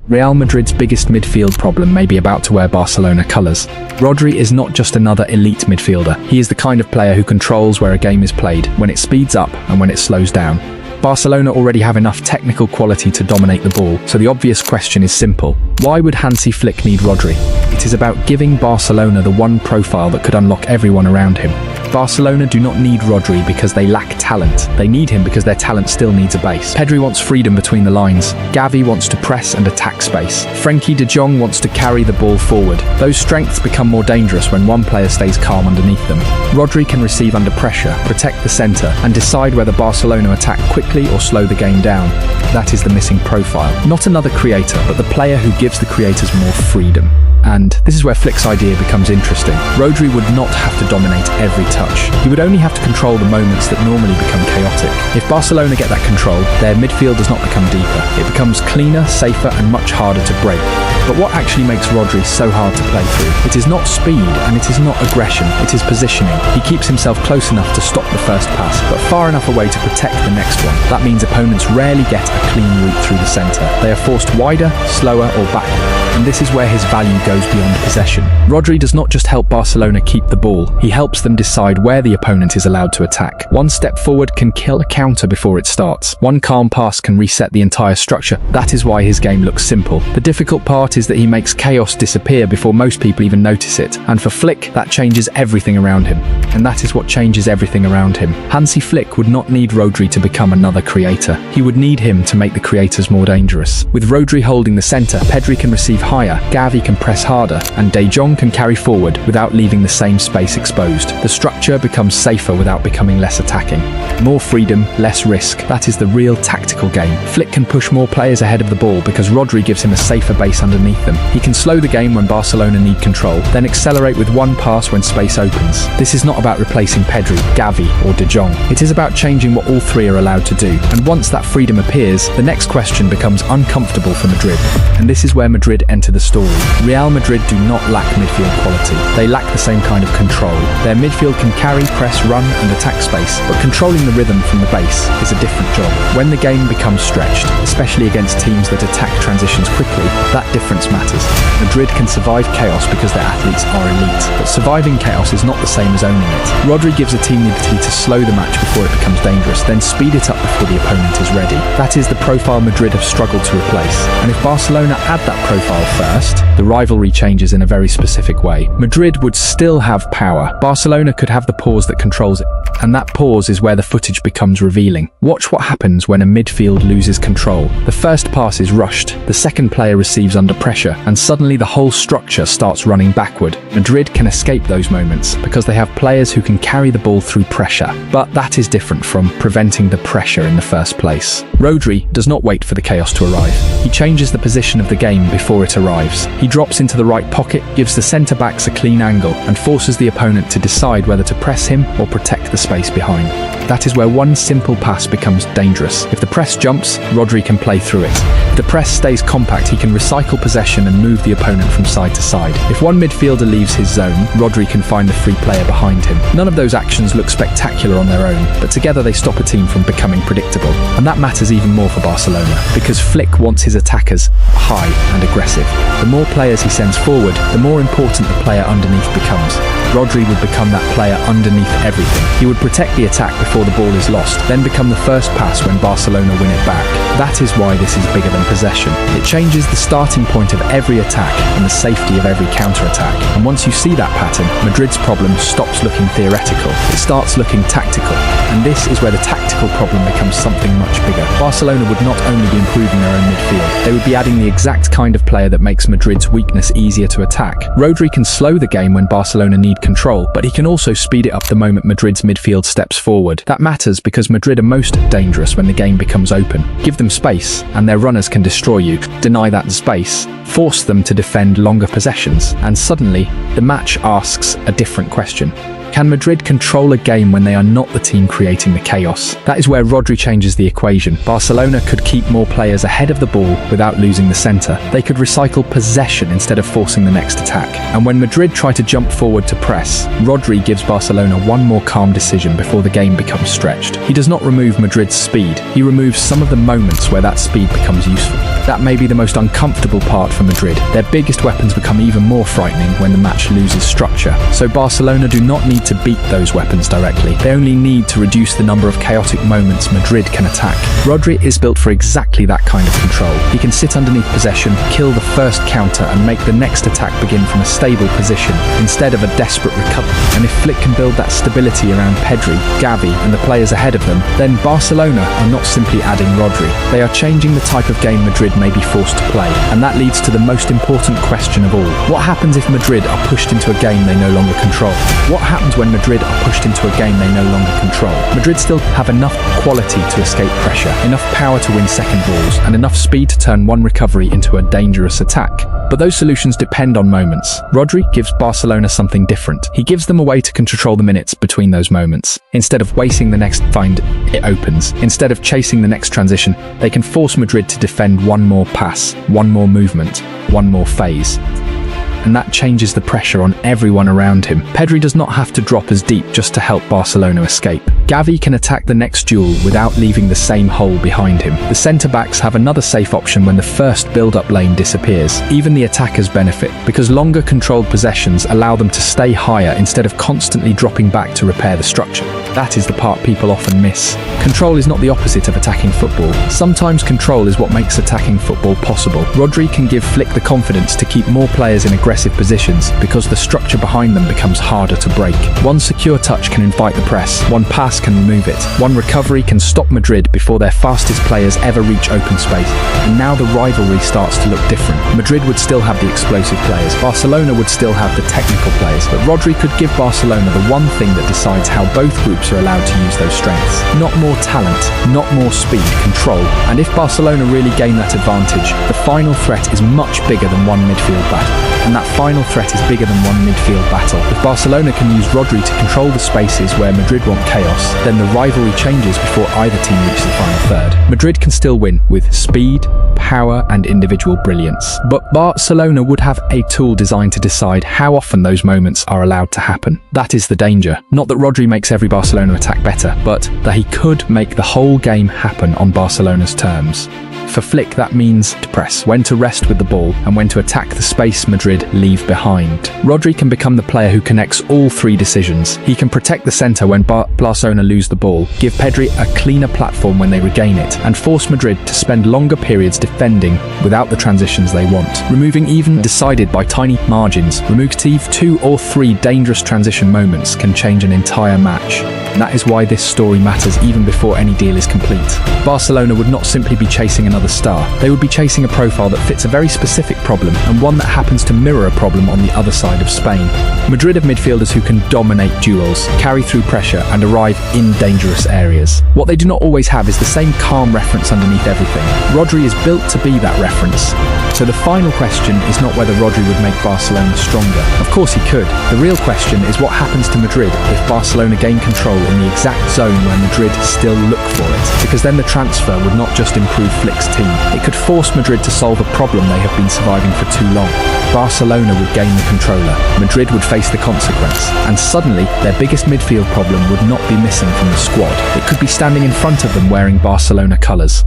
Real Madrid's biggest midfield problem may be about to wear Barcelona colours. Rodri is not just another elite midfielder. He is the kind of player who controls where a game is played, when it speeds up and when it slows down. Barcelona already have enough technical quality to dominate the ball, so the obvious question is simple. Why would Hansi Flick need Rodri? It is about giving Barcelona the one profile that could unlock everyone around him. Barcelona do not need Rodri because they lack talent. They need him because their talent still needs a base. Pedri wants freedom between the lines. Gavi wants to press and attack space. Frenkie de Jong wants to carry the ball forward. Those strengths become more dangerous when one player stays calm underneath them. Rodri can receive under pressure, protect the centre, and decide whether Barcelona attack quickly or slow the game down. That is the missing profile. Not another creator, but the player who gives the creators more freedom. And this is where Flick's idea becomes interesting. Rodri would not have to dominate every touch. He would only have to control the moments that normally become chaotic. If Barcelona get that control, their midfield does not become deeper. It becomes cleaner, safer, and much harder to break. But what actually makes Rodri so hard to play through? It is not speed, and it is not aggression, it is positioning. He keeps himself close enough to stop the first pass, but far enough away to protect the next one. That means opponents rarely get a clean route through the centre. They are forced wider, slower, or backward. And this is where his value goes beyond possession. Rodri does not just help Barcelona keep the ball, he helps them decide where the opponent is allowed to attack. One step forward can kill a counter before it starts. One calm pass can reset the entire structure. That is why his game looks simple. The difficult part is that he makes chaos disappear before most people even notice it. And for Flick, that changes everything around him. And that is what changes everything around him. Hansi Flick would not need Rodri to become another creator. He would need him to make the creators more dangerous. With Rodri holding the centre, Pedri can receive higher, Gavi can press harder, and De Jong can carry forward without leaving the same space exposed. The structure becomes safer without becoming less attacking. More freedom, less risk. That is the real tactical game. Flick can push more players ahead of the ball because Rodri gives him a safer base underneath them. He can slow the game when Barcelona need control, then accelerate with one pass when space opens. This is not about replacing Pedri, Gavi, or De Jong. It is about changing what all three are allowed to do. And once that freedom appears, the next question becomes uncomfortable for Madrid. And this is where Madrid enter the story. Real Madrid do not lack midfield quality. They lack the same kind of control. Their midfield can carry, press, run, and attack space, but controlling the rhythm from the base is a different job. When the game becomes stretched, especially against teams that attack transitions quickly, that difference matters. Madrid can survive chaos because their athletes are elite, but surviving chaos is not the same as owning it. Rodri gives a team the ability to slow the match before it becomes dangerous, then speed it up before the opponent is ready. That is the profile Madrid have struggled to replace. And if Barcelona add that profile first, the rivalry changes in a very specific way. Madrid would still have power. Barcelona could have the pause that controls it. And that pause is where the footage becomes revealing. Watch what happens when a midfield loses control. The first pass is rushed, the second player receives under pressure, and suddenly the whole structure starts running backward. Madrid can escape those moments because they have players who can carry the ball through pressure. But that is different from preventing the pressure in the first place. Rodri does not wait for the chaos to arrive. He changes the position of the game before it arrives. He drops into the right pocket, gives the centre-backs a clean angle, and forces the opponent to decide whether to press him or protect the space behind. That is where one simple pass becomes dangerous. If the press jumps, Rodri can play through it. If the press stays compact, he can recycle possession and move the opponent from side to side. If one midfielder leaves his zone, Rodri can find the free player behind him. None of those actions look spectacular on their own, but together they stop a team from becoming predictable. And that matters even more for Barcelona, because Flick wants his attackers high and aggressive. The more players he sends forward, the more important the player underneath becomes. Rodri would become that player underneath everything. He would protect the attack before the ball is lost, then become the first pass when Barcelona win it back. That is why this is bigger than possession. It changes the starting point of every attack and the safety of every counter-attack. And once you see that pattern, Madrid's problem stops looking theoretical. It starts looking tactical. And this is where the tactical problem becomes something much bigger. Barcelona would not only be improving their own midfield, they would be adding the exact kind of player that makes Madrid's weakness easier to attack. Rodri can slow the game when Barcelona need control, but he can also speed it up the moment Madrid's midfield steps forward. That matters because Madrid are most dangerous when the game becomes open. Give them space, and their runners can destroy you. Deny that space, force them to defend longer possessions, and suddenly, the match asks a different question. Can Madrid control a game when they are not the team creating the chaos? That is where Rodri changes the equation. Barcelona could keep more players ahead of the ball without losing the centre. They could recycle possession instead of forcing the next attack. And when Madrid try to jump forward to press, Rodri gives Barcelona one more calm decision before the game becomes stretched. He does not remove Madrid's speed. He removes some of the moments where that speed becomes useful. That may be the most uncomfortable part for Madrid. Their biggest weapons become even more frightening when the match loses structure. So Barcelona do not need to beat those weapons directly. They only need to reduce the number of chaotic moments Madrid can attack. Rodri is built for exactly that kind of control. He can sit underneath possession, kill the first counter, and make the next attack begin from a stable position instead of a desperate recovery. And if Flick can build that stability around Pedri, Gavi, and the players ahead of them, then Barcelona are not simply adding Rodri. They are changing the type of game Madrid may be forced to play. And that leads to the most important question of all. What happens if Madrid are pushed into a game they no longer control? What happens when Madrid are pushed into a game they no longer control? Madrid still have enough quality to escape pressure, enough power to win second balls, and enough speed to turn one recovery into a dangerous attack. But those solutions depend on moments. Rodri gives Barcelona something different. He gives them a way to control the minutes between those moments. Instead of wasting the next find, it opens. Instead of chasing the next transition, they can force Madrid to defend one more pass, one more movement, one more phase. And that changes the pressure on everyone around him. Pedri does not have to drop as deep just to help Barcelona escape. Gavi can attack the next duel without leaving the same hole behind him. The centre-backs have another safe option when the first build-up lane disappears. Even the attackers benefit, because longer controlled possessions allow them to stay higher instead of constantly dropping back to repair the structure. That is the part people often miss. Control is not the opposite of attacking football. Sometimes control is what makes attacking football possible. Rodri can give Flick the confidence to keep more players in aggressive positions because the structure behind them becomes harder to break. One secure touch can invite the press, one pass can remove it, one recovery can stop Madrid before their fastest players ever reach open space. And now the rivalry starts to look different. Madrid would still have the explosive players, Barcelona would still have the technical players, but Rodri could give Barcelona the one thing that decides how both groups are allowed to use those strengths. Not more talent, not more speed, control. And if Barcelona really gain that advantage, the final threat is much bigger than one midfield battle. And that final threat is bigger than one midfield battle. If Barcelona can use Rodri to control the spaces where Madrid want chaos, then the rivalry changes before either team reaches the final third. Madrid can still win with speed, power, and individual brilliance. But Barcelona would have a tool designed to decide how often those moments are allowed to happen. That is the danger. Not that Rodri makes every Barcelona attack better, but that he could make the whole game happen on Barcelona's terms. For Flick, that means to press, when to rest with the ball, and when to attack the space Madrid leave behind. Rodri can become the player who connects all three decisions. He can protect the centre when Barcelona lose the ball, give Pedri a cleaner platform when they regain it, and force Madrid to spend longer periods defending without the transitions they want. Removing even decided by tiny margins, remove 2 or 3 dangerous transition moments can change an entire match. And that is why this story matters even before any deal is complete. Barcelona would not simply be chasing another star. They would be chasing a profile that fits a very specific problem, and one that happens to mirror a problem on the other side of Spain. Madrid have midfielders who can dominate duels, carry through pressure, and arrive in dangerous areas. What they do not always have is the same calm reference underneath everything. Rodri is built to be that reference. So the final question is not whether Rodri would make Barcelona stronger. Of course he could. The real question is what happens to Madrid if Barcelona gain control in the exact zone where Madrid still look for it. Because then the transfer would not just improve Flick's team, it could force Madrid to solve a problem they have been surviving for too long. Barcelona would gain the controller, Madrid would face the consequence, and suddenly their biggest midfield problem would not be missing from the squad. It could be standing in front of them wearing Barcelona colours.